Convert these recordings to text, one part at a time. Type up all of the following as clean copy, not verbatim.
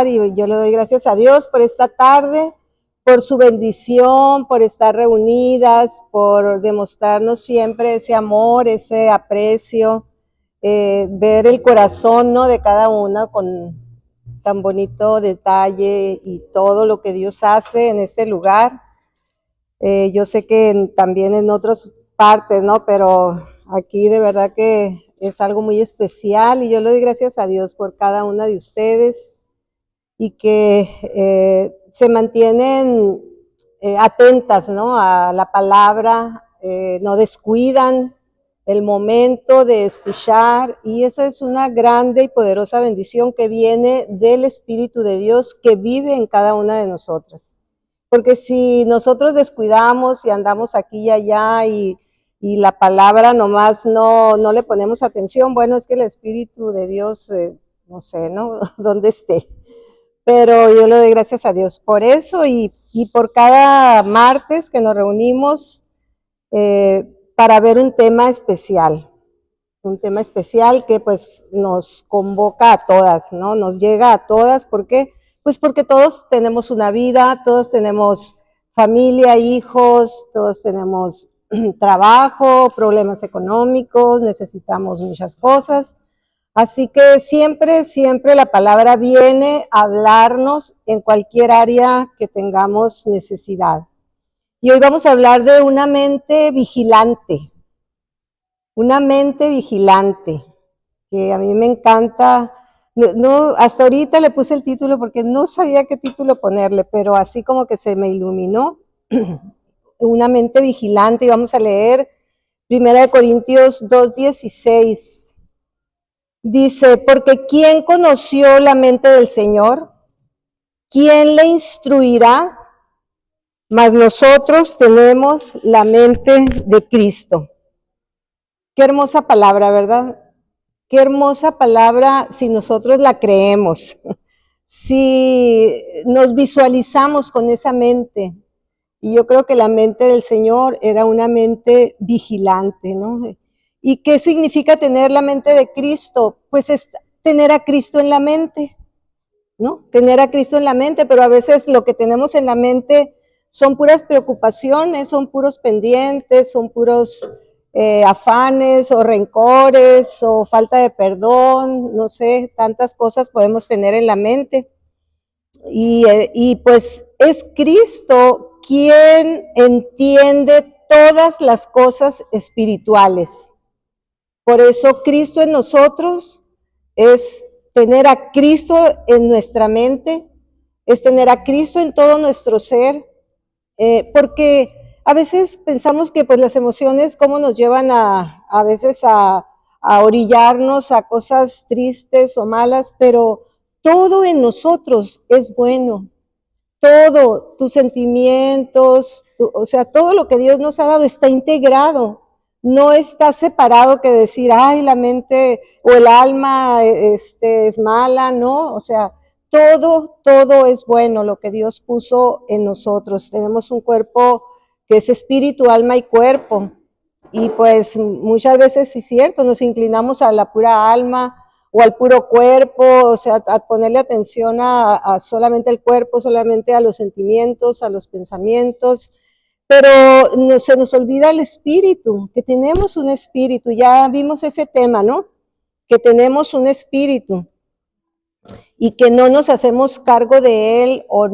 y yo le doy gracias a Dios por esta tarde, por su bendición, por estar reunidas, por demostrarnos siempre ese amor, ese aprecio, ver el corazón, ¿no?, de cada una con tan bonito detalle y todo lo que Dios hace en este lugar. Yo sé que también en otras partes, ¿no?, pero aquí de verdad que es algo muy especial y yo le doy gracias a Dios por cada una de ustedes y que se mantienen atentas, ¿no?, a la palabra, no descuidan el momento de escuchar, y esa es una grande y poderosa bendición que viene del Espíritu de Dios que vive en cada una de nosotras. Porque si nosotros descuidamos y andamos aquí y allá y la palabra nomás no le ponemos atención, bueno, es que el Espíritu de Dios, no sé, ¿no?, dónde esté. Pero yo le doy gracias a Dios por eso y por cada martes que nos reunimos para ver un tema especial que pues nos convoca a todas, ¿no? Nos llega a todas, ¿por qué? Pues porque todos tenemos una vida, todos tenemos familia, hijos, todos tenemos trabajo, problemas económicos, necesitamos muchas cosas. Así que siempre la palabra viene a hablarnos en cualquier área que tengamos necesidad. Y hoy vamos a hablar de una mente vigilante, que a mí me encanta. No, hasta ahorita le puse el título porque no sabía qué título ponerle, pero así como que se me iluminó, una mente vigilante, y vamos a leer 1 Corintios 2:16. Dice, porque ¿quién conoció la mente del Señor? ¿Quién le instruirá? Mas nosotros tenemos la mente de Cristo. Qué hermosa palabra, ¿verdad? Qué hermosa palabra si nosotros la creemos, si nos visualizamos con esa mente. Y yo creo que la mente del Señor era una mente vigilante, ¿no? ¿Y qué significa tener la mente de Cristo? Pues es tener a Cristo en la mente, ¿no? Tener a Cristo en la mente, pero a veces lo que tenemos en la mente son puras preocupaciones, son puros pendientes, son puros afanes o rencores o falta de perdón, no sé, tantas cosas podemos tener en la mente. Y pues es Cristo quien entiende todas las cosas espirituales. Por eso Cristo en nosotros es tener a Cristo en nuestra mente, es tener a Cristo en todo nuestro ser, porque a veces pensamos que pues las emociones cómo nos llevan a veces a orillarnos a cosas tristes o malas, pero todo en nosotros es bueno. Todo, tus sentimientos, o sea, todo lo que Dios nos ha dado está integrado. No está separado que decir, ay, la mente o el alma es mala, ¿no? O sea, todo es bueno, lo que Dios puso en nosotros. Tenemos un cuerpo que es espíritu, alma y cuerpo. Y pues muchas veces, sí es cierto, nos inclinamos a la pura alma o al puro cuerpo, o sea, a ponerle atención a solamente el cuerpo, solamente a los sentimientos, a los pensamientos, pero se nos olvida el espíritu, que tenemos un espíritu. Ya vimos ese tema, ¿no? Que tenemos un espíritu y que no nos hacemos cargo de él o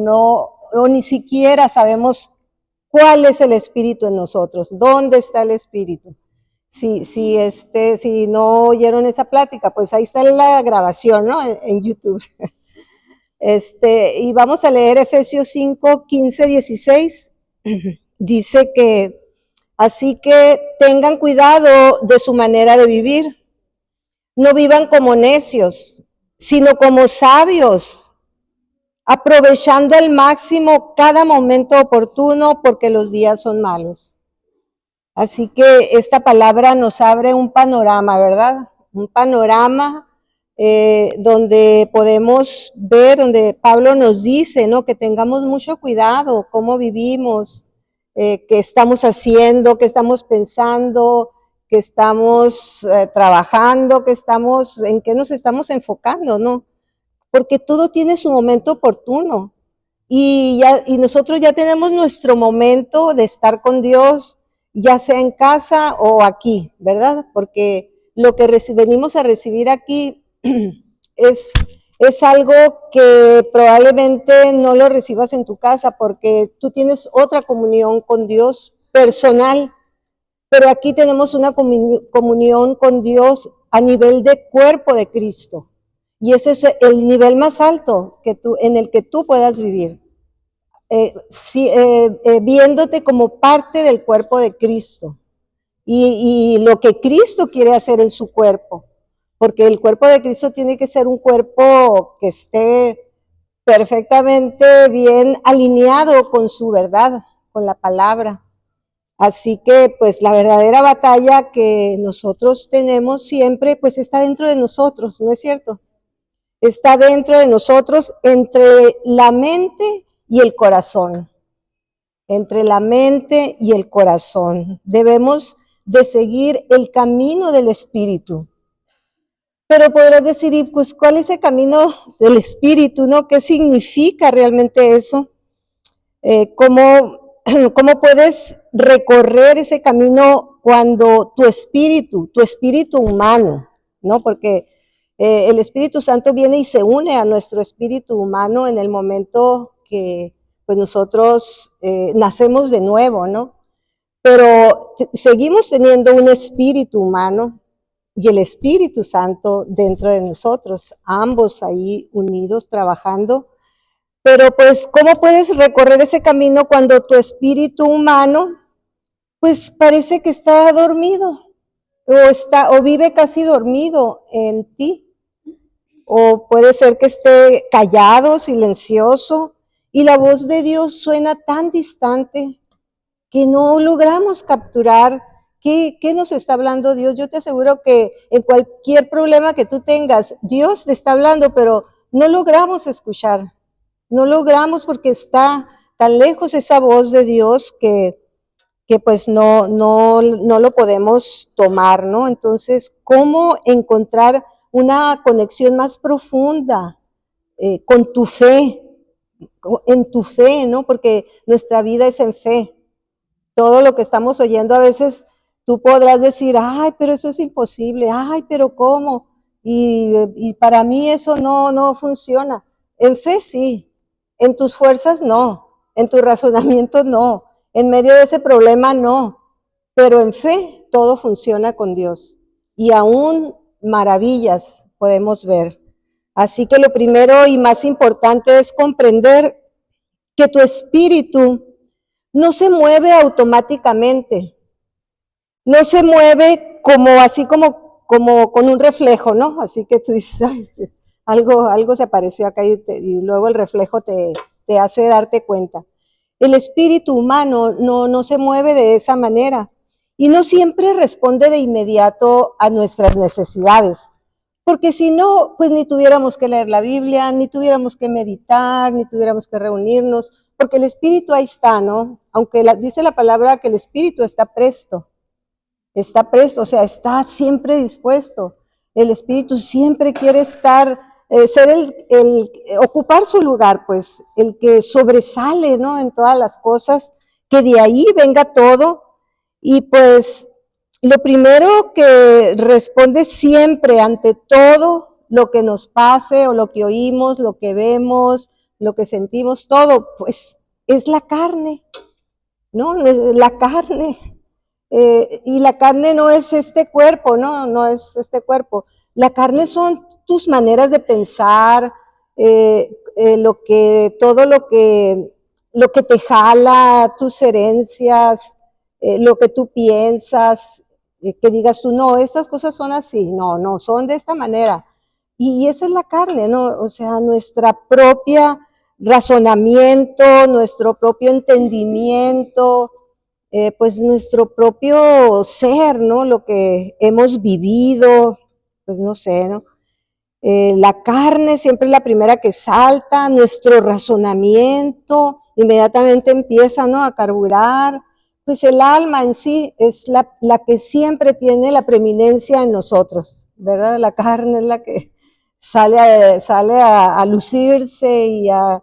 ni siquiera sabemos cuál es el espíritu en nosotros, dónde está el espíritu. Si no oyeron esa plática, pues ahí está la grabación, ¿no? En YouTube. Y vamos a leer Efesios 5:15-16. Dice que, así que tengan cuidado de su manera de vivir. No vivan como necios, sino como sabios, aprovechando al máximo cada momento oportuno, porque los días son malos. Así que esta palabra nos abre un panorama, ¿verdad? Un panorama donde podemos ver, donde Pablo nos dice, ¿no?, que tengamos mucho cuidado cómo vivimos, qué estamos haciendo, qué estamos pensando, qué estamos trabajando, en qué nos estamos enfocando, ¿no? porque todo tiene su momento oportuno. Y nosotros ya tenemos nuestro momento de estar con Dios, ya sea en casa o aquí, ¿verdad? Porque lo que venimos a recibir aquí es algo que probablemente no lo recibas en tu casa, porque tú tienes otra comunión con Dios personal, pero aquí tenemos una comunión con Dios a nivel de cuerpo de Cristo. Y ese es el nivel más alto en el que tú puedas vivir. Viéndote como parte del cuerpo de Cristo y lo que Cristo quiere hacer en su cuerpo, porque el cuerpo de Cristo tiene que ser un cuerpo que esté perfectamente bien alineado con su verdad, con la palabra. Así que pues la verdadera batalla que nosotros tenemos siempre pues está dentro de nosotros, ¿no es cierto? Está dentro de nosotros, entre la mente y el corazón. Entre la mente y el corazón. Debemos de seguir el camino del Espíritu. Pero podrás decir, ¿y pues cuál es el camino del Espíritu, no? ¿Qué significa realmente eso? ¿Cómo puedes recorrer ese camino cuando tu espíritu humano, ¿no? Porque el Espíritu Santo viene y se une a nuestro espíritu humano en el momento que pues nosotros nacemos de nuevo, ¿no? Pero seguimos teniendo un espíritu humano y el Espíritu Santo dentro de nosotros, ambos ahí unidos, trabajando. Pero pues, ¿cómo puedes recorrer ese camino cuando tu espíritu humano, pues parece que está dormido o vive casi dormido en ti? O puede ser que esté callado, silencioso, y la voz de Dios suena tan distante que no logramos capturar qué nos está hablando Dios. Yo te aseguro que en cualquier problema que tú tengas, Dios te está hablando, pero no logramos escuchar. No logramos porque está tan lejos esa voz de Dios que pues no lo podemos tomar, ¿no? Entonces, ¿cómo encontrar una conexión más profunda con tu fe, en tu fe, ¿no? Porque nuestra vida es en fe. Todo lo que estamos oyendo a veces tú podrás decir, ay, pero eso es imposible, ay, pero ¿cómo? Y para mí eso no funciona. En fe sí, en tus fuerzas no, en tu razonamiento no, en medio de ese problema no, pero en fe todo funciona con Dios y aún maravillas podemos ver. Así que lo primero y más importante es comprender que tu espíritu no se mueve automáticamente, no se mueve así como con un reflejo, ¿no? Así que tú dices, ay, algo se apareció acá y luego el reflejo te hace darte cuenta. El espíritu humano no se mueve de esa manera y no siempre responde de inmediato a nuestras necesidades, porque si no, pues ni tuviéramos que leer la Biblia, ni tuviéramos que meditar, ni tuviéramos que reunirnos, porque el espíritu ahí está, ¿no? Aunque dice la palabra que el espíritu está presto, o sea, está siempre dispuesto. El espíritu siempre quiere estar, ocupar su lugar, pues, el que sobresale, ¿no? En todas las cosas, que de ahí venga todo. Y pues, lo primero que responde siempre ante todo lo que nos pase o lo que oímos, lo que vemos, lo que sentimos, todo, pues, es la carne, ¿no? La carne. Y la carne no es este cuerpo, no es este cuerpo. La carne son tus maneras de pensar, todo lo que te jala, tus herencias, lo que tú piensas, que digas tú, no, estas cosas son así, no, son de esta manera. Y esa es la carne, ¿no? O sea, nuestra propia razonamiento, nuestro propio entendimiento, pues nuestro propio ser, ¿no? Lo que hemos vivido, pues no sé, ¿no? La carne siempre es la primera que salta, nuestro razonamiento inmediatamente empieza, ¿no? A carburar, pues el alma en sí es la que siempre tiene la preeminencia en nosotros, ¿verdad? La carne es la que sale a lucirse y a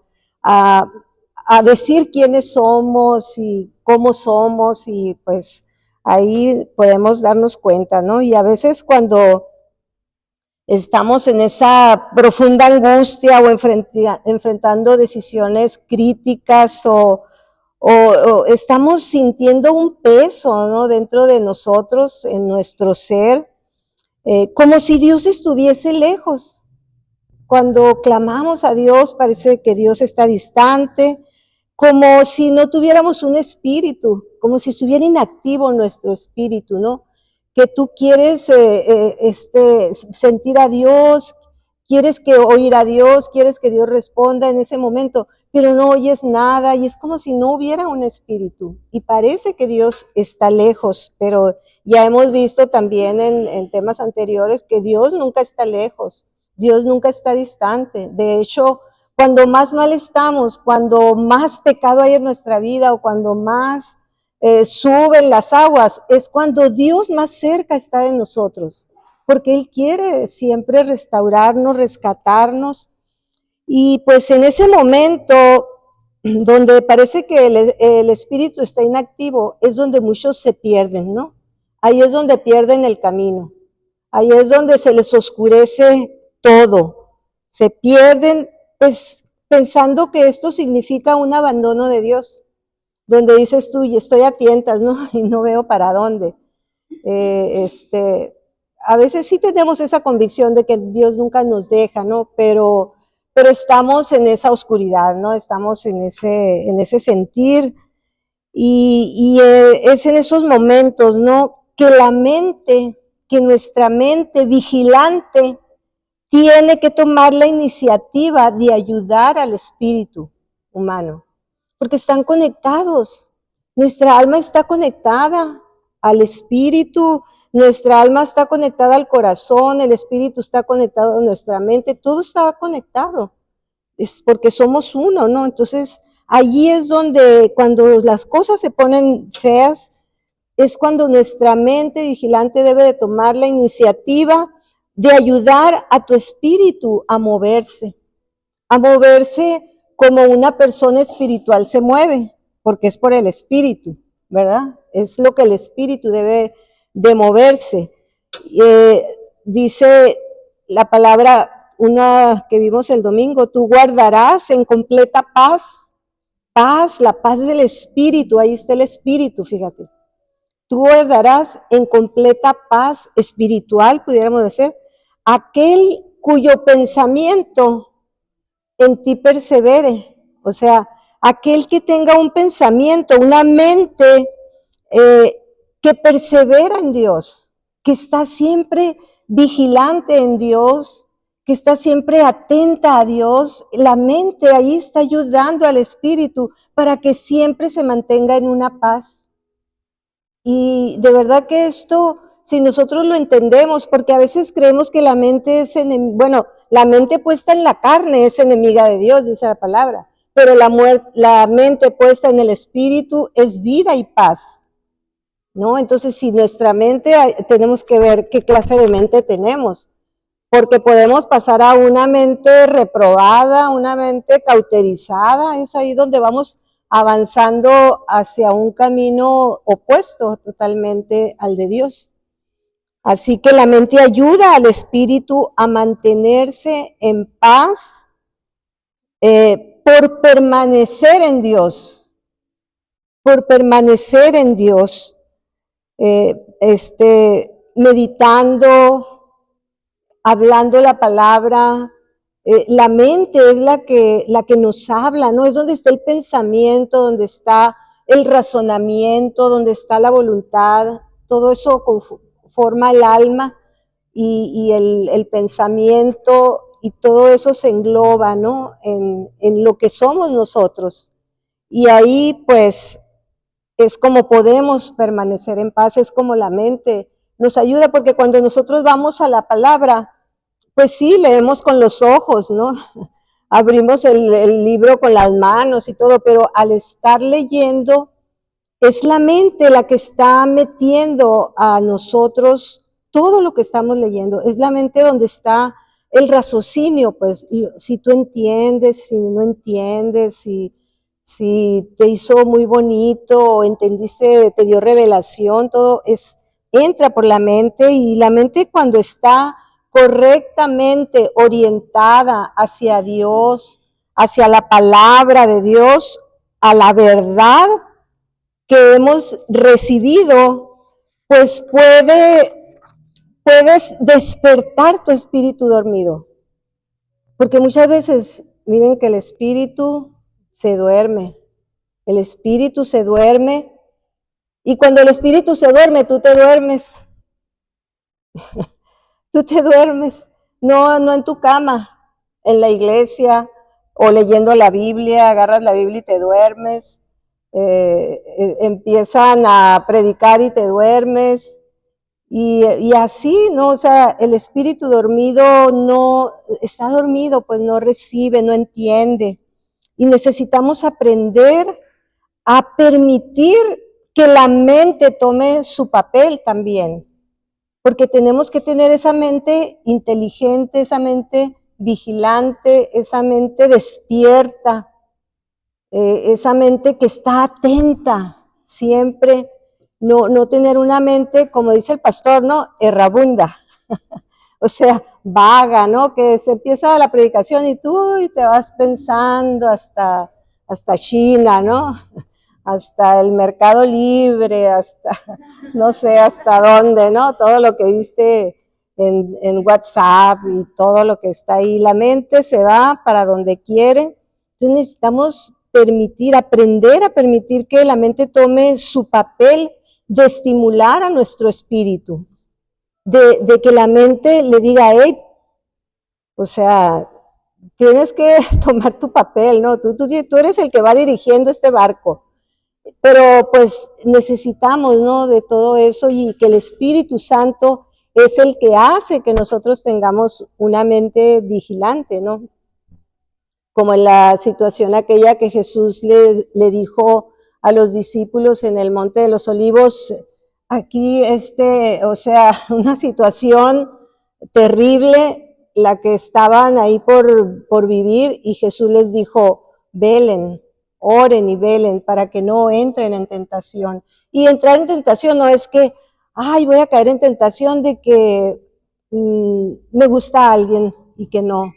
decir quiénes somos y cómo somos, y pues ahí podemos darnos cuenta, ¿no? Y a veces cuando estamos en esa profunda angustia o enfrentando decisiones críticas o estamos sintiendo un peso, ¿no?, dentro de nosotros, en nuestro ser, como si Dios estuviese lejos. Cuando clamamos a Dios, parece que Dios está distante, como si no tuviéramos un espíritu, como si estuviera inactivo nuestro espíritu, ¿no? Que tú quieres sentir a Dios, quieres que oír a Dios, quieres que Dios responda en ese momento, pero no oyes nada y es como si no hubiera un espíritu. Y parece que Dios está lejos, pero ya hemos visto también en temas anteriores que Dios nunca está lejos, Dios nunca está distante. De hecho, cuando más mal estamos, cuando más pecado hay en nuestra vida o cuando más suben las aguas, es cuando Dios más cerca está de nosotros, porque Él quiere siempre restaurarnos, rescatarnos. Y pues en ese momento donde parece que el espíritu está inactivo, es donde muchos se pierden, ¿no? Ahí es donde pierden el camino, ahí es donde se les oscurece todo, se pierden, pues pensando que esto significa un abandono de Dios, donde dices tú, y estoy a tientas, ¿no? Y no veo para dónde. A veces sí tenemos esa convicción de que Dios nunca nos deja, ¿no? Pero estamos en esa oscuridad, ¿no? Estamos en ese sentir y es en esos momentos, ¿no? Que nuestra mente vigilante tiene que tomar la iniciativa de ayudar al espíritu humano, porque están conectados. Nuestra alma está conectada al espíritu, nuestra alma está conectada al corazón, el espíritu está conectado a nuestra mente, todo está conectado, es porque somos uno, ¿no? Entonces, allí es donde cuando las cosas se ponen feas, es cuando nuestra mente vigilante debe de tomar la iniciativa de ayudar a tu espíritu a moverse como una persona espiritual se mueve, porque es por el espíritu, ¿verdad? Es lo que el espíritu debe de moverse. Dice la palabra, una que vimos el domingo, tú guardarás en completa paz, la paz del espíritu, ahí está el espíritu, fíjate. Tú guardarás en completa paz espiritual, pudiéramos decir, aquel cuyo pensamiento en ti persevere, o sea, aquel que tenga un pensamiento, una mente que persevera en Dios, que está siempre vigilante en Dios, que está siempre atenta a Dios. La mente ahí está ayudando al espíritu para que siempre se mantenga en una paz. Y de verdad que esto, si nosotros lo entendemos, porque a veces creemos que la mente es bueno, la mente puesta en la carne es enemiga de Dios, dice la palabra, pero la mente puesta en el espíritu es vida y paz, ¿no? Entonces, si nuestra mente, tenemos que ver qué clase de mente tenemos, porque podemos pasar a una mente reprobada, una mente cauterizada, es ahí donde vamos avanzando hacia un camino opuesto totalmente al de Dios. Así que la mente ayuda al espíritu a mantenerse en paz por permanecer en Dios, meditando, hablando la palabra. La mente es la que nos habla, ¿no? Es donde está el pensamiento, donde está el razonamiento, donde está la voluntad, todo eso forma el alma y el pensamiento, y todo eso se engloba, ¿no? En lo que somos nosotros. Y ahí pues es como podemos permanecer en paz, es como la mente nos ayuda, porque cuando nosotros vamos a la palabra, pues sí, leemos con los ojos, ¿no? Abrimos el libro con las manos y todo, pero al estar leyendo, es la mente la que está metiendo a nosotros todo lo que estamos leyendo. Es la mente donde está el raciocinio, pues, si tú entiendes, si no entiendes, si te hizo muy bonito, o entendiste, te dio revelación, todo entra por la mente, y la mente cuando está correctamente orientada hacia Dios, hacia la palabra de Dios, a la verdad que hemos recibido, pues puedes despertar tu espíritu dormido. Porque muchas veces, miren que el espíritu se duerme, y cuando el espíritu se duerme, tú te duermes, no en tu cama, en la iglesia, o leyendo la Biblia, agarras la Biblia y te duermes, empiezan a predicar y te duermes, y así, ¿no? O sea, el espíritu dormido está dormido, pues no recibe, no entiende. Y necesitamos aprender a permitir que la mente tome su papel también, porque tenemos que tener esa mente inteligente, esa mente vigilante, esa mente despierta, esa mente que está atenta siempre, no tener una mente, como dice el pastor, ¿no? Errabunda, o sea, vaga, ¿no? Que se empieza la predicación y tú te vas pensando hasta China, ¿no? Hasta el Mercado Libre, hasta no sé hasta dónde, ¿no? Todo lo que viste en WhatsApp y todo lo que está ahí. La mente se va para donde quiere. Entonces necesitamos aprender a permitir que la mente tome su papel de estimular a nuestro espíritu, de que la mente le diga, hey, o sea, tienes que tomar tu papel, ¿no? Tú eres el que va dirigiendo este barco. Pero pues necesitamos, ¿no? De todo eso, y que el Espíritu Santo es el que hace que nosotros tengamos una mente vigilante, ¿no? Como en la situación aquella que Jesús le dijo a los discípulos en el Monte de los Olivos, aquí o sea, una situación terrible, la que estaban ahí por vivir, y Jesús les dijo, velen, oren y velen para que no entren en tentación. Y entrar en tentación no es que, ay, voy a caer en tentación de que me gusta alguien y que no,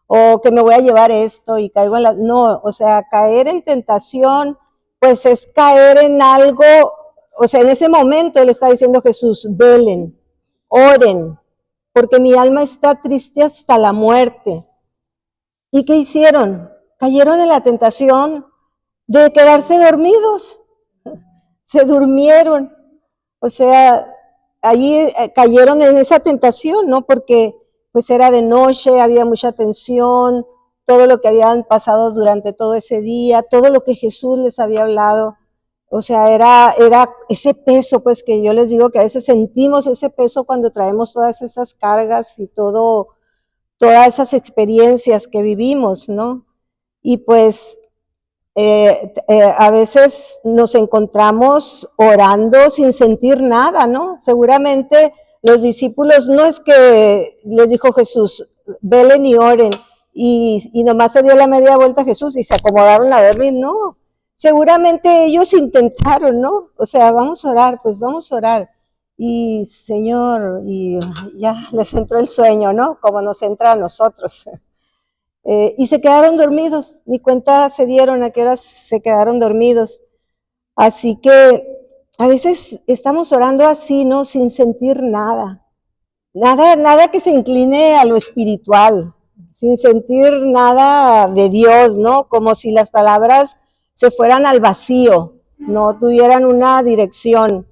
o que me voy a llevar esto y caigo en la... No, o sea, caer en tentación, pues es caer en algo, o sea, en ese momento le está diciendo Jesús, velen, oren, porque mi alma está triste hasta la muerte. ¿Y qué hicieron? Cayeron en la tentación de quedarse dormidos, se durmieron, o sea, allí cayeron en esa tentación, ¿no? Porque pues era de noche, había mucha tensión, todo lo que habían pasado durante todo ese día, todo lo que Jesús les había hablado, o sea, era ese peso, pues que yo les digo que a veces sentimos ese peso cuando traemos todas esas cargas y todas esas experiencias que vivimos, ¿no? Y pues a veces nos encontramos orando sin sentir nada, ¿no? Seguramente los discípulos no es que les dijo Jesús, velen y oren, y nomás se dio la media vuelta a Jesús y se acomodaron a dormir, no. Seguramente ellos intentaron, ¿no? O sea, vamos a orar, pues vamos a orar. Y Señor, y ya les entró el sueño, ¿no? Como nos entra a nosotros. Y se quedaron dormidos, ni cuenta se dieron a qué horas se quedaron dormidos. Así que a veces estamos orando así, ¿no? Sin sentir nada. Nada que se incline a lo espiritual, sin sentir nada de Dios, ¿no? Como si las palabras se fueran al vacío, no tuvieran una dirección.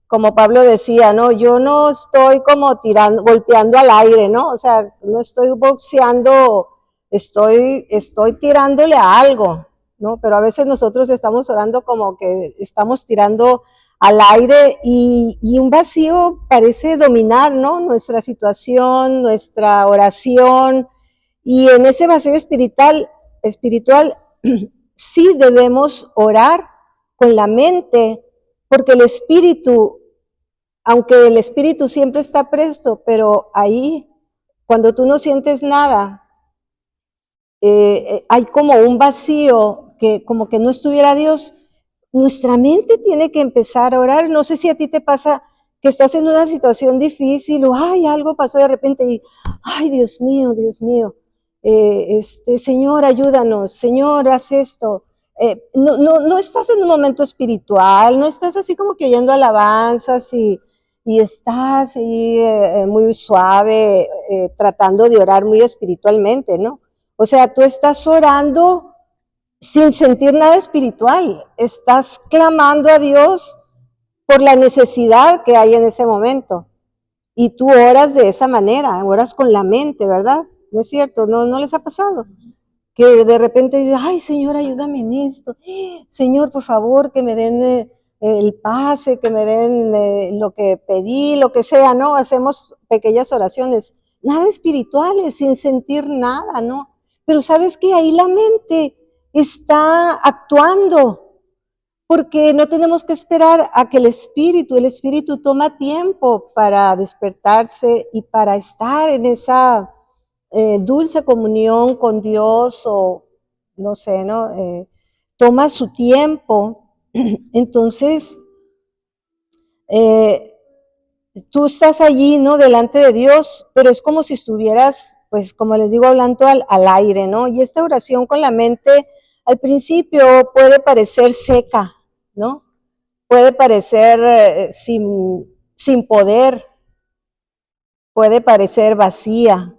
Como Pablo decía, ¿no? Yo no estoy como golpeando al aire, ¿no? O sea, no estoy boxeando, estoy tirándole a algo, ¿no? Pero a veces nosotros estamos orando como que estamos tirando al aire, y un vacío parece dominar, ¿no? Nuestra situación, nuestra oración, y en ese vacío espiritual sí debemos orar con la mente, porque el espíritu, aunque el espíritu siempre está presto, pero ahí cuando tú no sientes nada, hay como un vacío, que como que no estuviera Dios, nuestra mente tiene que empezar a orar. No sé si a ti te pasa que estás en una situación difícil o ay, algo pasó de repente y ay, Dios mío, Señor, ayúdanos, Señor, haz esto. No estás en un momento espiritual, no estás así como que oyendo alabanzas y estás ahí muy suave, tratando de orar muy espiritualmente, ¿no? O sea, tú estás orando sin sentir nada espiritual, estás clamando a Dios por la necesidad que hay en ese momento. Y tú oras de esa manera, oras con la mente, ¿verdad? ¿No es cierto? ¿No les ha pasado? Que de repente dices, ay, Señor, ayúdame en esto. Señor, por favor, que me den el pase, que me den lo que pedí, lo que sea, ¿no? Hacemos pequeñas oraciones, nada espirituales, sin sentir nada, ¿no? Pero sabes que ahí la mente está actuando, porque no tenemos que esperar a que el espíritu toma tiempo para despertarse y para estar en esa dulce comunión con Dios o no sé, ¿no? Toma su tiempo. Entonces, eh, tú estás allí, ¿no? Delante de Dios, pero es como si estuvieras, pues como les digo, hablando al aire, ¿no? Y esta oración con la mente al principio puede parecer seca, ¿no? Puede parecer sin poder, puede parecer vacía,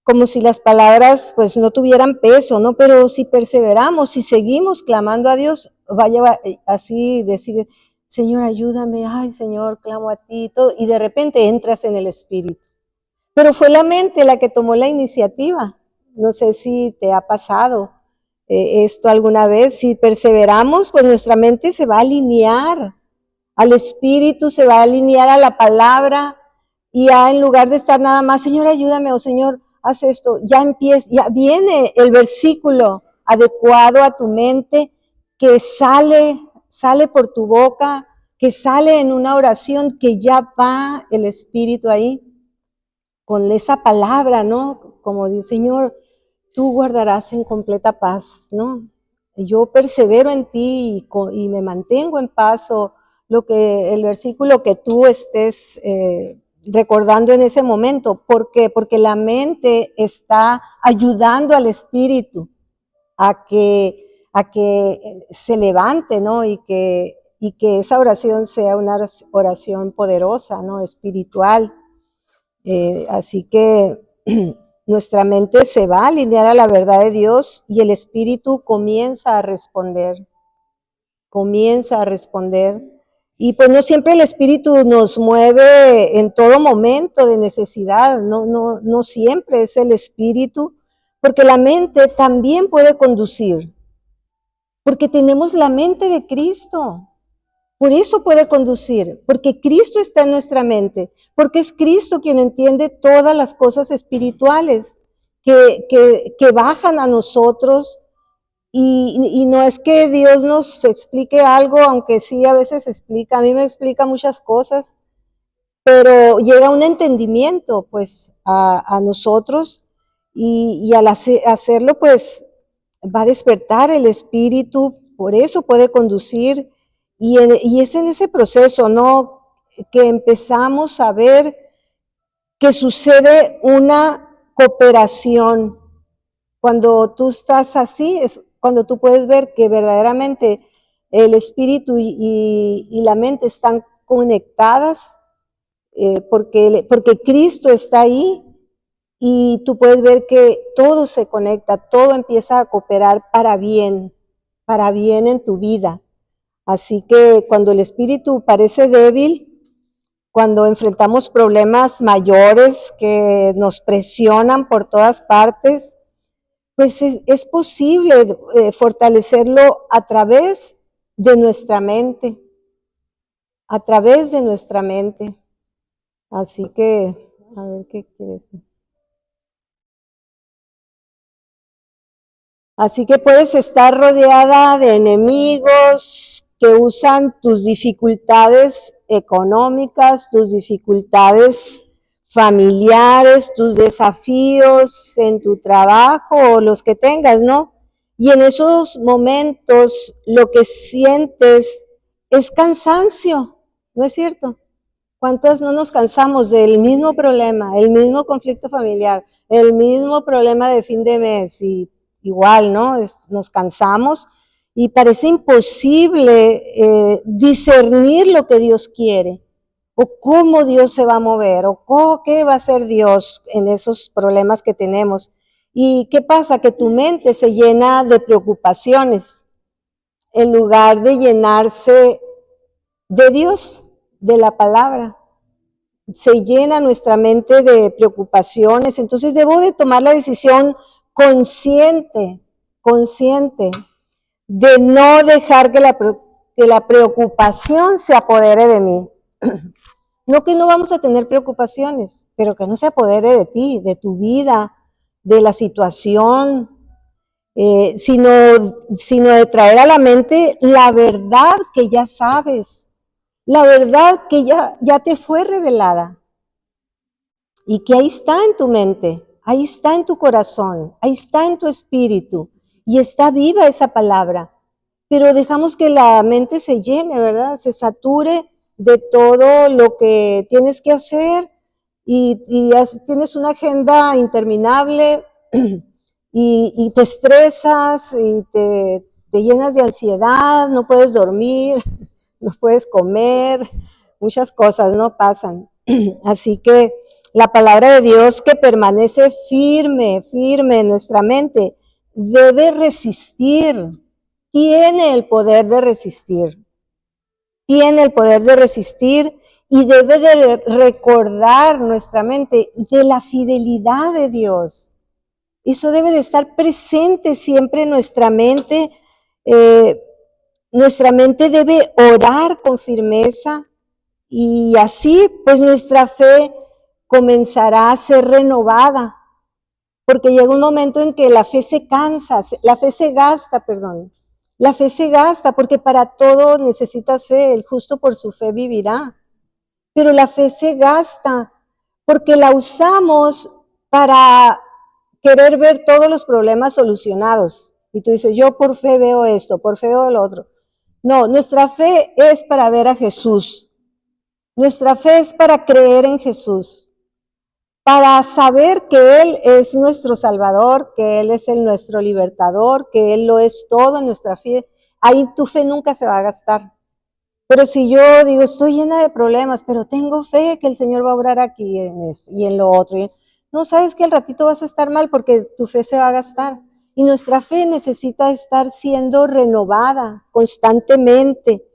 como si las palabras pues no tuvieran peso, ¿no? Pero si perseveramos, si seguimos clamando a Dios, vaya así decir, Señor, ayúdame, ay, Señor, clamo a ti, todo, y de repente entras en el Espíritu. Pero fue la mente la que tomó la iniciativa. No sé si te ha pasado esto alguna vez. Si perseveramos, pues nuestra mente se va a alinear al Espíritu, se va a alinear a la palabra, y ya en lugar de estar nada más, Señor, ayúdame, o Señor, haz esto, ya viene el versículo adecuado a tu mente, que sale por tu boca, que sale en una oración, que ya va el Espíritu ahí, con esa palabra, ¿no? Como dice, Señor, tú guardarás en completa paz, ¿no? Yo persevero en ti y me mantengo en paz, o lo que el versículo que tú estés recordando en ese momento. ¿Por qué? Porque la mente está ayudando al espíritu a que se levante, ¿no? Y que esa oración sea una oración poderosa, ¿no? Espiritual. Así que nuestra mente se va a alinear a la verdad de Dios y el espíritu comienza a responder. Y pues no siempre el espíritu nos mueve en todo momento de necesidad, no siempre es el espíritu, porque la mente también puede conducir, porque tenemos la mente de Cristo. Por eso puede conducir, porque Cristo está en nuestra mente, porque es Cristo quien entiende todas las cosas espirituales que bajan a nosotros, y no es que Dios nos explique algo, aunque sí a veces explica, a mí me explica muchas cosas, pero llega un entendimiento pues a nosotros, y al hacerlo pues va a despertar el espíritu, por eso puede conducir, y es en ese proceso, ¿no? Que empezamos a ver que sucede una cooperación. Cuando tú estás así, es cuando tú puedes ver que verdaderamente el espíritu y la mente están conectadas, porque Cristo está ahí, y tú puedes ver que todo se conecta, todo empieza a cooperar para bien en tu vida. Así que cuando el espíritu parece débil, cuando enfrentamos problemas mayores que nos presionan por todas partes, pues es posible fortalecerlo a través de nuestra mente, a través de nuestra mente. Así que, a ver qué quieres decir. Así que puedes estar rodeada de enemigos que usan tus dificultades económicas, tus dificultades familiares, tus desafíos en tu trabajo o los que tengas, ¿no? Y en esos momentos lo que sientes es cansancio, ¿no es cierto? ¿Cuántas no nos cansamos del mismo problema, el mismo conflicto familiar, el mismo problema de fin de mes? Y igual, ¿no? Nos cansamos y parece imposible discernir lo que Dios quiere, o cómo Dios se va a mover, o qué va a hacer Dios en esos problemas que tenemos. ¿Y qué pasa? Que tu mente se llena de preocupaciones en lugar de llenarse de Dios, de la palabra. Se llena nuestra mente de preocupaciones, entonces debo de tomar la decisión consciente de no dejar que la preocupación se apodere de mí. No que no vamos a tener preocupaciones, pero que no se apodere de ti, de tu vida, de la situación, sino de traer a la mente la verdad que ya sabes, la verdad que ya te fue revelada y que ahí está en tu mente, ahí está en tu corazón, ahí está en tu espíritu y está viva esa palabra. Pero dejamos que la mente se llene, ¿verdad? Se sature de todo lo que tienes que hacer y tienes una agenda interminable y te estresas y te llenas de ansiedad, no puedes dormir, no puedes comer, muchas cosas no pasan. Así que la palabra de Dios que permanece firme en nuestra mente debe resistir, tiene el poder de resistir, y debe de recordar nuestra mente de la fidelidad de Dios. Eso debe de estar presente siempre en nuestra mente. Nuestra mente debe orar con firmeza y así pues nuestra fe comenzará a ser renovada, porque llega un momento en que la fe se cansa, la fe se gasta, porque para todo necesitas fe, el justo por su fe vivirá, pero la fe se gasta porque la usamos para querer ver todos los problemas solucionados. Y tú dices, yo por fe veo esto, por fe veo lo otro. No, nuestra fe es para ver a Jesús. Nuestra fe es para creer en Jesús, para saber que Él es nuestro Salvador, que Él es nuestro libertador, que Él lo es todo en nuestra fe. Ahí tu fe nunca se va a gastar. Pero si yo digo, estoy llena de problemas, pero tengo fe que el Señor va a obrar aquí en esto y en lo otro, no, sabes que al ratito vas a estar mal porque tu fe se va a gastar. Y nuestra fe necesita estar siendo renovada constantemente.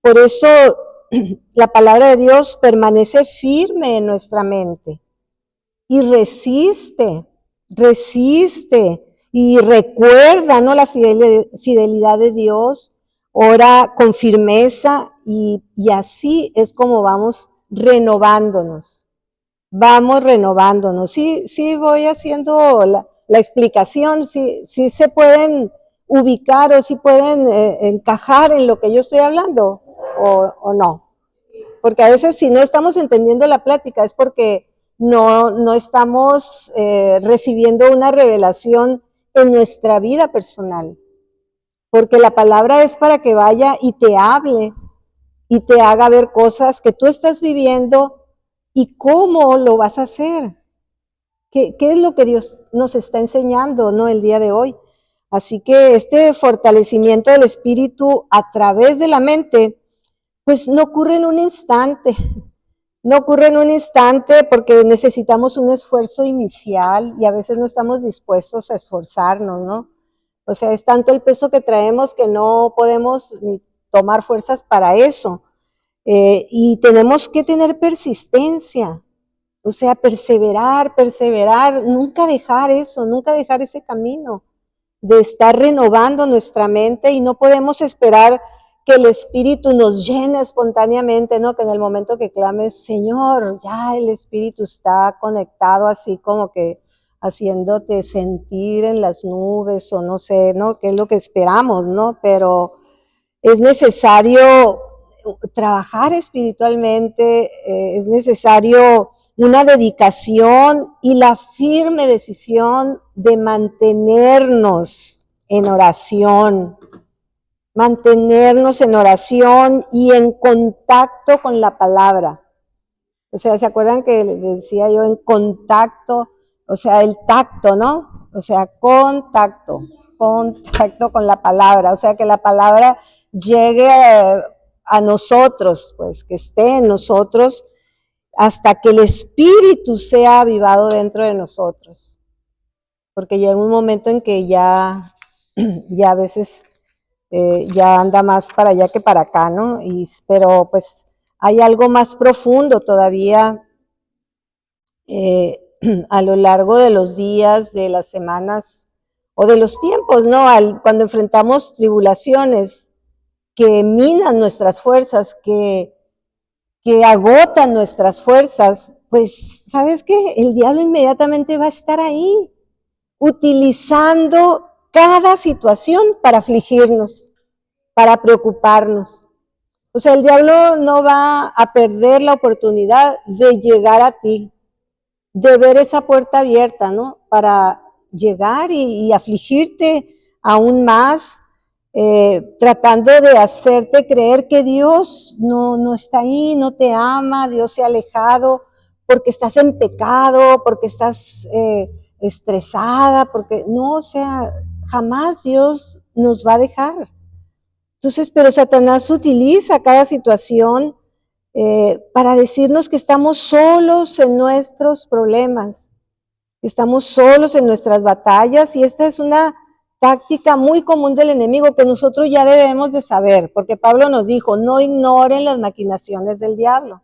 Por eso la palabra de Dios permanece firme en nuestra mente y resiste y recuerda, ¿no?, la fidelidad de Dios, ora con firmeza y así es como vamos renovándonos. Sí voy haciendo la explicación, sí se pueden ubicar o sí pueden encajar en lo que yo estoy hablando o no. Porque a veces si no estamos entendiendo la plática es porque no estamos recibiendo una revelación en nuestra vida personal. Porque la palabra es para que vaya y te hable y te haga ver cosas que tú estás viviendo y cómo lo vas a hacer. ¿Qué es lo que Dios nos está enseñando, ¿no?, el día de hoy? Así que este fortalecimiento del espíritu a través de la mente, pues no ocurre en un instante. No ocurre en un instante porque necesitamos un esfuerzo inicial y a veces no estamos dispuestos a esforzarnos, ¿no? O sea, es tanto el peso que traemos que no podemos ni tomar fuerzas para eso. Y tenemos que tener persistencia, o sea, perseverar, nunca dejar eso, nunca dejar ese camino de estar renovando nuestra mente, y no podemos esperar que el Espíritu nos llene espontáneamente, ¿no? Que en el momento que clames, Señor, ya el Espíritu está conectado así como que haciéndote sentir en las nubes o no sé, ¿no? Que es lo que esperamos, ¿no? Pero es necesario trabajar espiritualmente, es necesario una dedicación y la firme decisión de mantenernos en oración y en contacto con la palabra. O sea, ¿se acuerdan que les decía yo en contacto? O sea, el tacto, ¿no? O sea, contacto con la palabra. O sea, que la palabra llegue a nosotros, pues, que esté en nosotros hasta que el Espíritu sea avivado dentro de nosotros. Porque llega un momento en que ya a veces ya anda más para allá que para acá, ¿no? Pero pues hay algo más profundo todavía a lo largo de los días, de las semanas o de los tiempos, ¿no? Cuando enfrentamos tribulaciones que minan nuestras fuerzas, que agotan nuestras fuerzas, pues, ¿sabes qué? El diablo inmediatamente va a estar ahí, utilizando cada situación para afligirnos, para preocuparnos. O sea, el diablo no va a perder la oportunidad de llegar a ti, de ver esa puerta abierta, ¿no? Para llegar y afligirte aún más, tratando de hacerte creer que Dios no está ahí, no te ama, Dios se ha alejado, porque estás en pecado, porque estás estresada, porque no, o sea, jamás Dios nos va a dejar. Entonces, pero Satanás utiliza cada situación para decirnos que estamos solos en nuestros problemas, estamos solos en nuestras batallas, y esta es una táctica muy común del enemigo que nosotros ya debemos de saber, porque Pablo nos dijo, no ignoren las maquinaciones del diablo,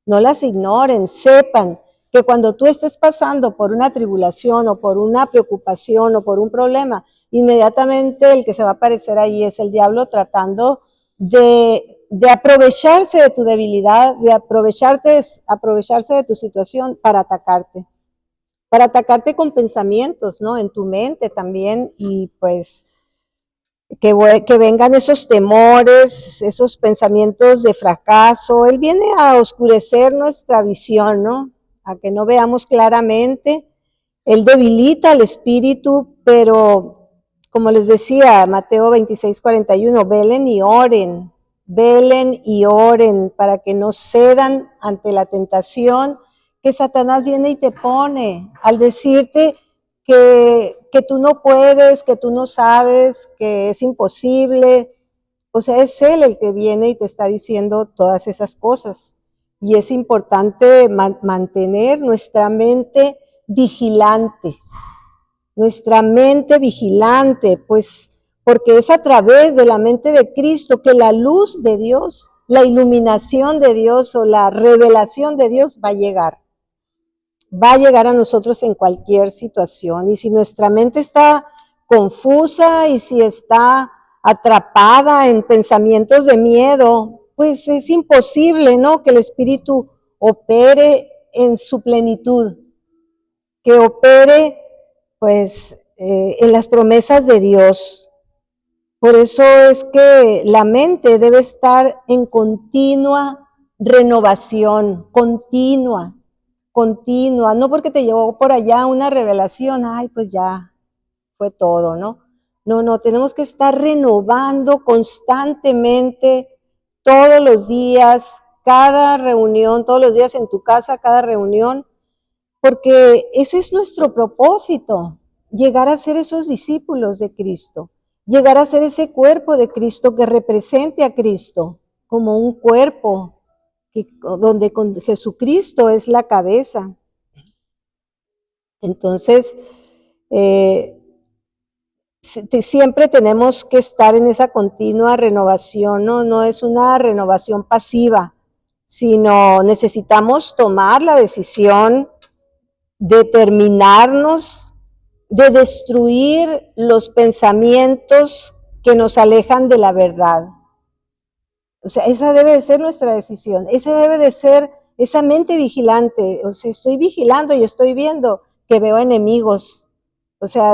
no las ignoren, sepan que cuando tú estés pasando por una tribulación o por una preocupación o por un problema, inmediatamente el que se va a aparecer ahí es el diablo tratando de aprovecharse de tu debilidad, de aprovecharse de tu situación para atacarte con pensamientos, ¿no? En tu mente también, y pues que vengan esos temores, esos pensamientos de fracaso. Él viene a oscurecer nuestra visión, ¿no? A que no veamos claramente. Él debilita el espíritu, pero como les decía, Mateo 26:41, velen y oren para que no cedan ante la tentación que Satanás viene y te pone al decirte que tú no puedes, que tú no sabes, que es imposible. O sea, es Él el que viene y te está diciendo todas esas cosas. Y es importante mantener nuestra mente vigilante, pues porque es a través de la mente de Cristo que la luz de Dios, la iluminación de Dios o la revelación de Dios va a llegar a nosotros en cualquier situación. Y si nuestra mente está confusa y si está atrapada en pensamientos de miedo, pues es imposible, ¿no? Que el Espíritu opere en su plenitud, que opere, pues, en las promesas de Dios. Por eso es que la mente debe estar en continua renovación, continua, no porque te llevó por allá una revelación, ay, pues ya fue todo, ¿no? No, tenemos que estar renovando constantemente todos los días, cada reunión, todos los días en tu casa, cada reunión, porque ese es nuestro propósito, llegar a ser esos discípulos de Cristo, llegar a ser ese cuerpo de Cristo que represente a Cristo como un cuerpo donde con Jesucristo es la cabeza. Entonces, siempre tenemos que estar en esa continua renovación, ¿no? No es una renovación pasiva, sino necesitamos tomar la decisión de terminarnos, de destruir los pensamientos que nos alejan de la verdad. O sea, esa debe de ser nuestra decisión, esa debe de ser esa mente vigilante. O sea, estoy vigilando y estoy viendo que veo enemigos. O sea,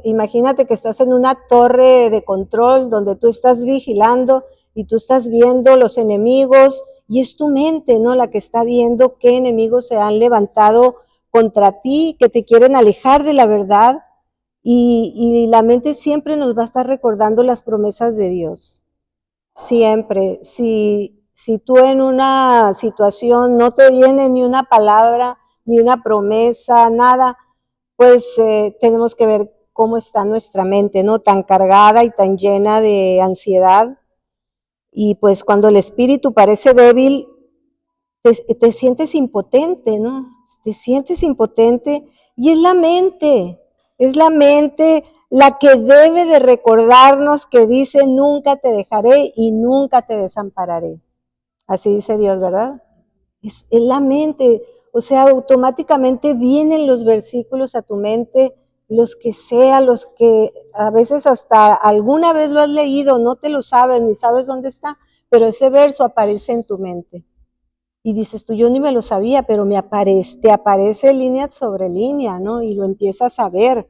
imagínate que estás en una torre de control donde tú estás vigilando y tú estás viendo los enemigos y es tu mente, ¿no? La que está viendo qué enemigos se han levantado contra ti, que te quieren alejar de la verdad, y la mente siempre nos va a estar recordando las promesas de Dios. Siempre. Si tú en una situación no te viene ni una palabra, ni una promesa, nada, pues tenemos que ver cómo está nuestra mente, ¿no? Tan cargada y tan llena de ansiedad. Y pues cuando el espíritu parece débil, te sientes impotente, ¿no? Te sientes impotente y es la mente la que debe de recordarnos que dice nunca te dejaré y nunca te desampararé. Así dice Dios, ¿verdad? Es la mente, o sea, automáticamente vienen los versículos a tu mente, los que sea, los que a veces hasta alguna vez lo has leído, no te lo sabes, ni sabes dónde está, pero ese verso aparece en tu mente. Y dices tú, yo ni me lo sabía, pero te aparece línea sobre línea, ¿no? Y lo empiezas a ver.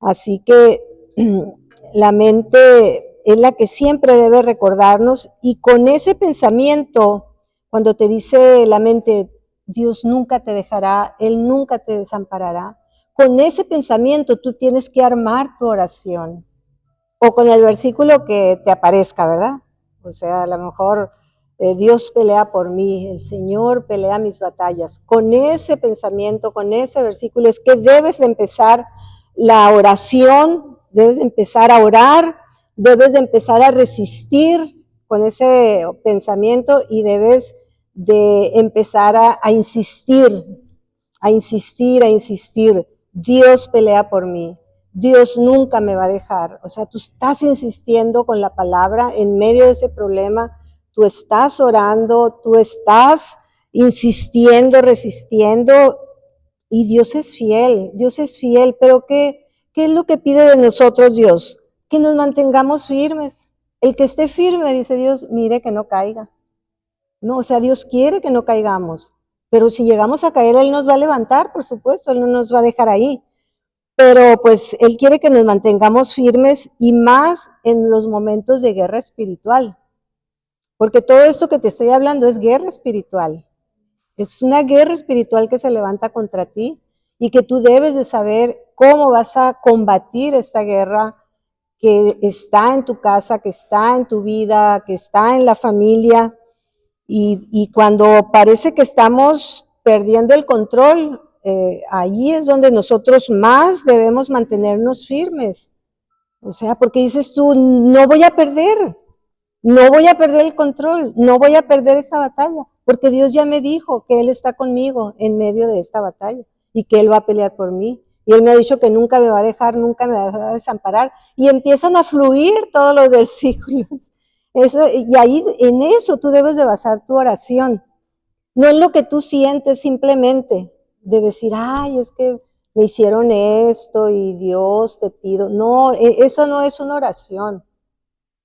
Así que la mente es la que siempre debe recordarnos, y con ese pensamiento, cuando te dice la mente, Dios nunca te dejará, Él nunca te desamparará, con ese pensamiento tú tienes que armar tu oración, o con el versículo que te aparezca, ¿verdad? O sea, a lo mejor Dios pelea por mí, el Señor pelea mis batallas. Con ese pensamiento, con ese versículo, es que debes de empezar la oración, debes de empezar a orar, debes de empezar a resistir con ese pensamiento, y debes de empezar a insistir, a insistir, a insistir. Dios pelea por mí. Dios nunca me va a dejar. O sea, tú estás insistiendo con la palabra en medio de ese problema, tú estás orando, tú estás insistiendo, resistiendo, y Dios es fiel, pero ¿qué es lo que pide de nosotros Dios? Que nos mantengamos firmes. El que esté firme, dice Dios, mire que no caiga. No, o sea, Dios quiere que no caigamos, pero si llegamos a caer, Él nos va a levantar, por supuesto, Él no nos va a dejar ahí. Pero pues Él quiere que nos mantengamos firmes, y más en los momentos de guerra espiritual. Porque todo esto que te estoy hablando es guerra espiritual. Es una guerra espiritual que se levanta contra ti, y que tú debes de saber cómo vas a combatir esta guerra que está en tu casa, que está en tu vida, que está en la familia. Y cuando parece que estamos perdiendo el control, ahí es donde nosotros más debemos mantenernos firmes. O sea, porque dices tú, no voy a perder el control, no voy a perder esta batalla, porque Dios ya me dijo que Él está conmigo en medio de esta batalla, y que Él va a pelear por mí. Y Él me ha dicho que nunca me va a dejar, nunca me va a desamparar. Y empiezan a fluir todos los versículos. Y ahí en eso tú debes de basar tu oración. No es lo que tú sientes simplemente, de decir, ay, es que me hicieron esto y Dios te pido. No, eso no es una oración.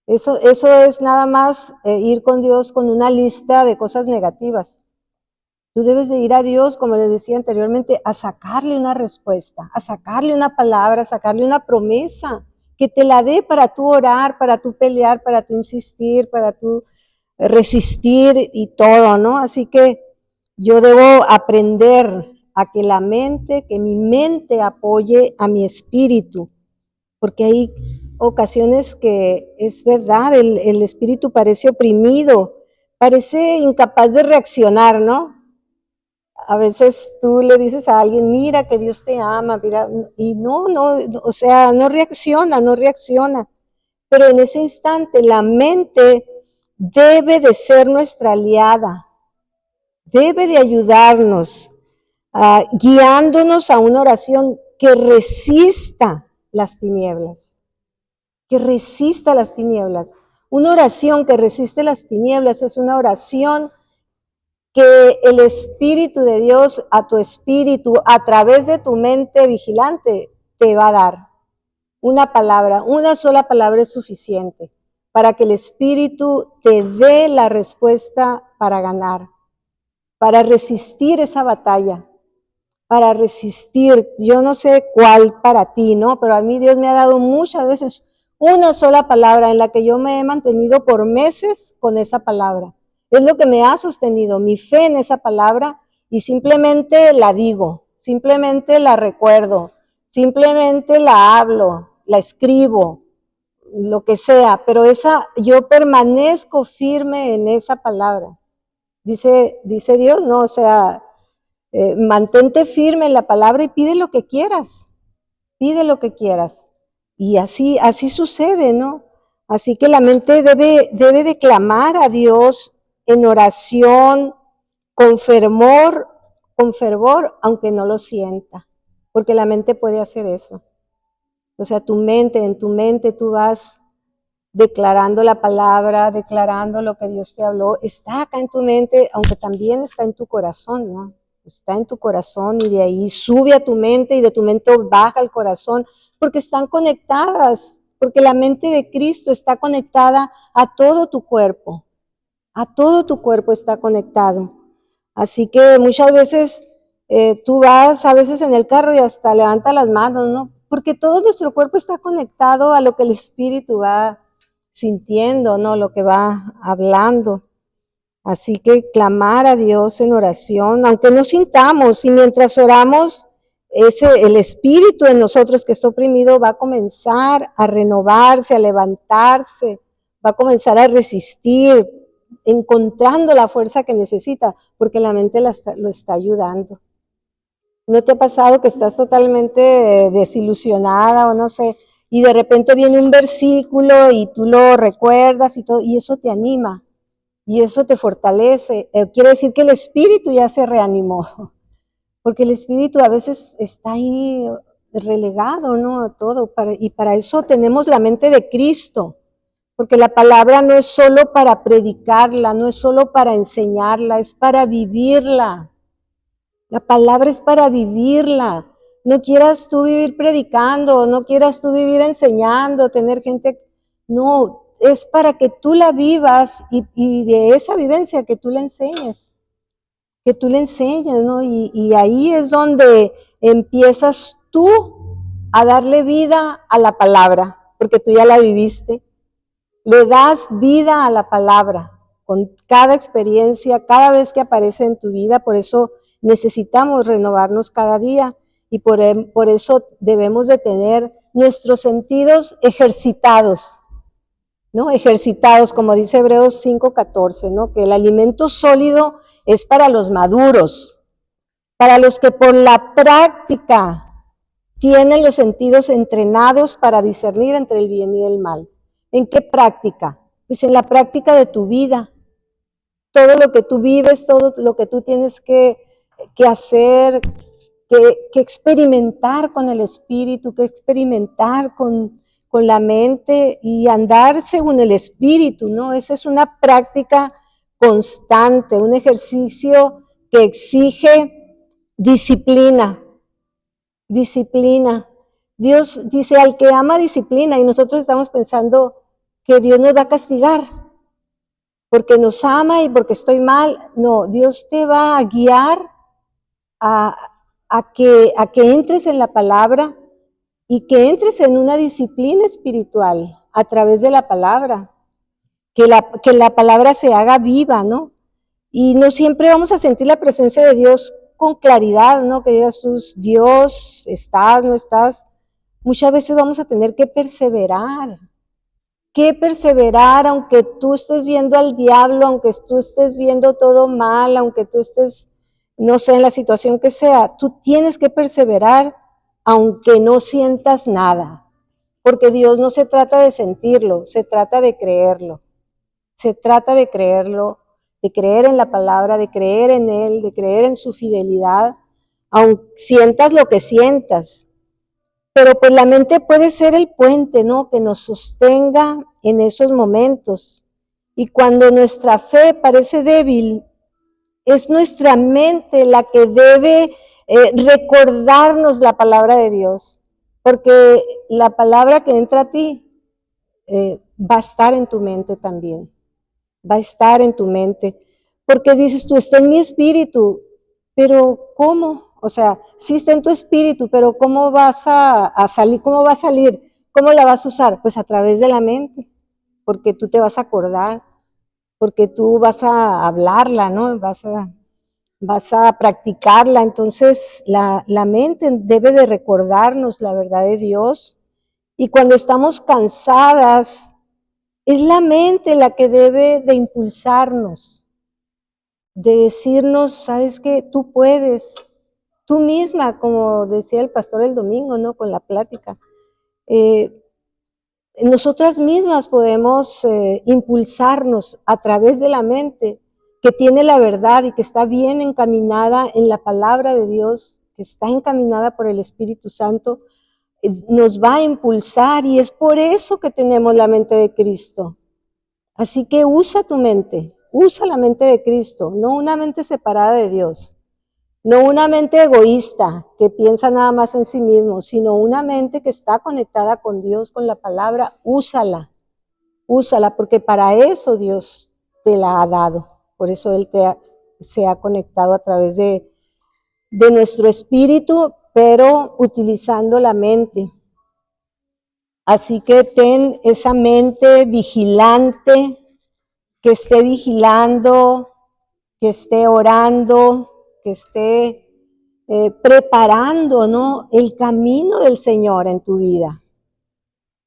Eso es nada más ir con Dios con una lista de cosas negativas. Tú debes de ir a Dios, como les decía anteriormente, a sacarle una respuesta, a sacarle una palabra, a sacarle una promesa, que te la dé para tú orar, para tú pelear, para tú insistir, para tú resistir y todo, ¿no? Así que yo debo aprender a que mi mente apoye a mi espíritu, porque hay ocasiones que es verdad, el espíritu parece oprimido, parece incapaz de reaccionar, ¿no? A veces tú le dices a alguien, mira que Dios te ama, mira, y no, o sea, no reacciona. Pero en ese instante la mente debe de ser nuestra aliada, debe de ayudarnos, guiándonos a una oración que resista las tinieblas, que resista las tinieblas. Una oración que resiste las tinieblas es una oración que el Espíritu de Dios a tu espíritu, a través de tu mente vigilante, te va a dar. Una palabra, una sola palabra es suficiente para que el Espíritu te dé la respuesta para ganar, para resistir esa batalla, para resistir. Yo no sé cuál para ti, ¿no? Pero a mí Dios me ha dado muchas veces una sola palabra en la que yo me he mantenido por meses con esa palabra. es lo que me ha sostenido, mi fe en esa palabra, y simplemente la digo, simplemente la recuerdo, simplemente la hablo, la escribo, lo que sea, pero yo permanezco firme en esa palabra. Dice Dios, no, o sea, mantente firme en la palabra y pide lo que quieras, pide lo que quieras. Y así sucede, ¿no? Así que la mente debe de clamar a Dios en oración, con fervor, aunque no lo sienta, porque la mente puede hacer eso. O sea, en tu mente tú vas declarando la palabra, declarando lo que Dios te habló, está acá en tu mente, aunque también está en tu corazón, ¿no? Está en tu corazón y de ahí sube a tu mente y de tu mente baja al corazón, porque están conectadas, porque la mente de Cristo está conectada a todo tu cuerpo está conectado. Así que muchas veces tú vas a veces en el carro y hasta levanta las manos, ¿no? Porque todo nuestro cuerpo está conectado a lo que el Espíritu va sintiendo, ¿no? Lo que va hablando. Así que clamar a Dios en oración, aunque no sintamos, y mientras oramos, el espíritu en nosotros que está oprimido va a comenzar a renovarse, a levantarse, va a comenzar a resistir, encontrando la fuerza que necesita, porque la mente lo está ayudando. ¿No te ha pasado que estás totalmente desilusionada o no sé, y de repente viene un versículo y tú lo recuerdas y todo, y eso te anima? Y eso te fortalece. Quiere decir que el espíritu ya se reanimó, porque el espíritu a veces está ahí relegado, ¿no? Todo. Y para eso tenemos la mente de Cristo, porque la palabra no es solo para predicarla, no es solo para enseñarla, es para vivirla. La palabra es para vivirla. No quieras tú vivir predicando, no quieras tú vivir enseñando, tener gente. No, es para que tú la vivas y de esa vivencia que tú la enseñes, ¿no? Y ahí es donde empiezas tú a darle vida a la palabra, porque tú ya la viviste. Le das vida a la palabra con cada experiencia, cada vez que aparece en tu vida. Por eso necesitamos renovarnos cada día y por eso debemos de tener nuestros sentidos ejercitados, ¿no? Ejercitados, como dice Hebreos 5:14, ¿no? Que el alimento sólido es para los maduros, para los que por la práctica tienen los sentidos entrenados para discernir entre el bien y el mal. ¿En qué práctica? Pues en la práctica de tu vida. Todo lo que tú vives, todo lo que tú tienes que hacer, que experimentar con el espíritu, que experimentar con la mente y andar según el espíritu, ¿no? Esa es una práctica constante, un ejercicio que exige disciplina. Disciplina. Dios dice al que ama disciplina y nosotros estamos pensando que Dios nos va a castigar porque nos ama y porque estoy mal. No, Dios te va a guiar a que entres en la palabra y que entres en una disciplina espiritual a través de la palabra, que la palabra se haga viva, ¿no? Y no siempre vamos a sentir la presencia de Dios con claridad, ¿no? Que digas tú, Dios, estás, no estás. Muchas veces vamos a tener que perseverar, aunque tú estés viendo al diablo, aunque tú estés viendo todo mal, aunque tú estés, no sé, en la situación que sea, tú tienes que perseverar aunque no sientas nada, porque Dios no se trata de sentirlo, se trata de creerlo. Se trata de creerlo, de creer en la palabra, de creer en Él, de creer en su fidelidad, aunque sientas lo que sientas. Pero pues la mente puede ser el puente, ¿no? Que nos sostenga en esos momentos. Y cuando nuestra fe parece débil, es nuestra mente la que debe recordarnos la palabra de Dios. Porque la palabra que entra a ti va a estar en tu mente también. Va a estar en tu mente, porque dices tú, está en mi espíritu, pero ¿cómo? O sea, sí está en tu espíritu, pero ¿cómo vas a salir? ¿Cómo va a salir? ¿Cómo la vas a usar? Pues a través de la mente, porque tú te vas a acordar. porque tú vas a hablarla, ¿no? Vas a practicarla. Entonces, la mente debe de recordarnos la verdad de Dios. Y cuando estamos cansadas, es la mente la que debe de impulsarnos, de decirnos, sabes que tú puedes, tú misma, como decía el pastor el domingo, ¿no? Con la plática. Nosotras mismas podemos impulsarnos a través de la mente que tiene la verdad y que está bien encaminada en la palabra de Dios, que está encaminada por el Espíritu Santo, nos va a impulsar y es por eso que tenemos la mente de Cristo. Así que usa tu mente, usa la mente de Cristo, no una mente separada de Dios, no una mente egoísta que piensa nada más en sí mismo, sino una mente que está conectada con Dios, con la palabra. Úsala, úsala, porque para eso Dios te la ha dado. Por eso Él se ha conectado a través de nuestro espíritu, pero utilizando la mente. Así que ten esa mente vigilante, que esté vigilando, que esté orando, que esté preparando, ¿no? El camino del Señor en tu vida.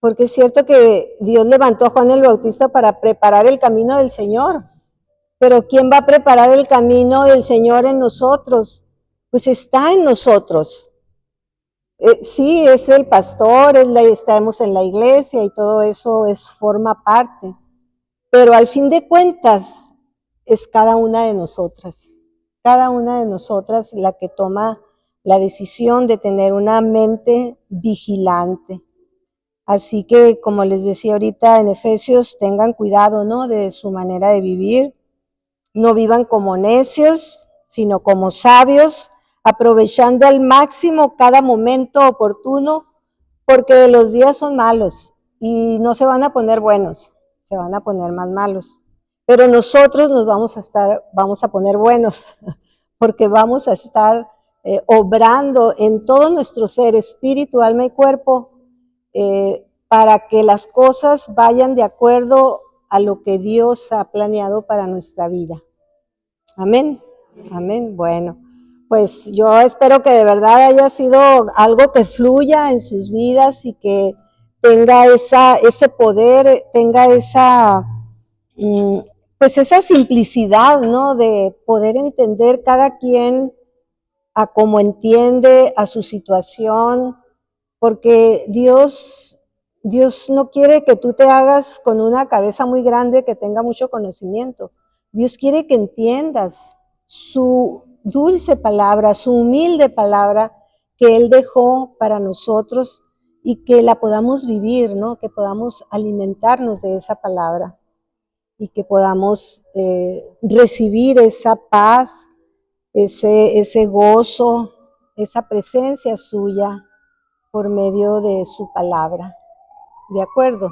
Porque es cierto que Dios levantó a Juan el Bautista para preparar el camino del Señor. Pero ¿quién va a preparar el camino del Señor en nosotros? Pues está en nosotros. Sí, es el pastor, estamos en la iglesia y todo eso forma parte. Pero al fin de cuentas es cada una de nosotras la que toma la decisión de tener una mente vigilante. Así que, como les decía ahorita en Efesios, tengan cuidado, ¿no? De su manera de vivir. No vivan como necios, sino como sabios, aprovechando al máximo cada momento oportuno, porque los días son malos y no se van a poner buenos, se van a poner más malos. Pero nosotros nos vamos a poner buenos, porque vamos a estar obrando en todo nuestro ser, espíritu, alma y cuerpo, para que las cosas vayan de acuerdo a lo que Dios ha planeado para nuestra vida. Amén. Amén. Bueno, pues yo espero que de verdad haya sido algo que fluya en sus vidas y que tenga ese poder, tenga pues esa simplicidad, ¿no? De poder entender cada quien a cómo entiende, a su situación, porque Dios no quiere que tú te hagas con una cabeza muy grande que tenga mucho conocimiento. Dios quiere que entiendas su dulce palabra, su humilde palabra que Él dejó para nosotros y que la podamos vivir, ¿no? Que podamos alimentarnos de esa palabra y que podamos recibir esa paz, ese gozo, esa presencia suya por medio de su palabra. ¿De acuerdo?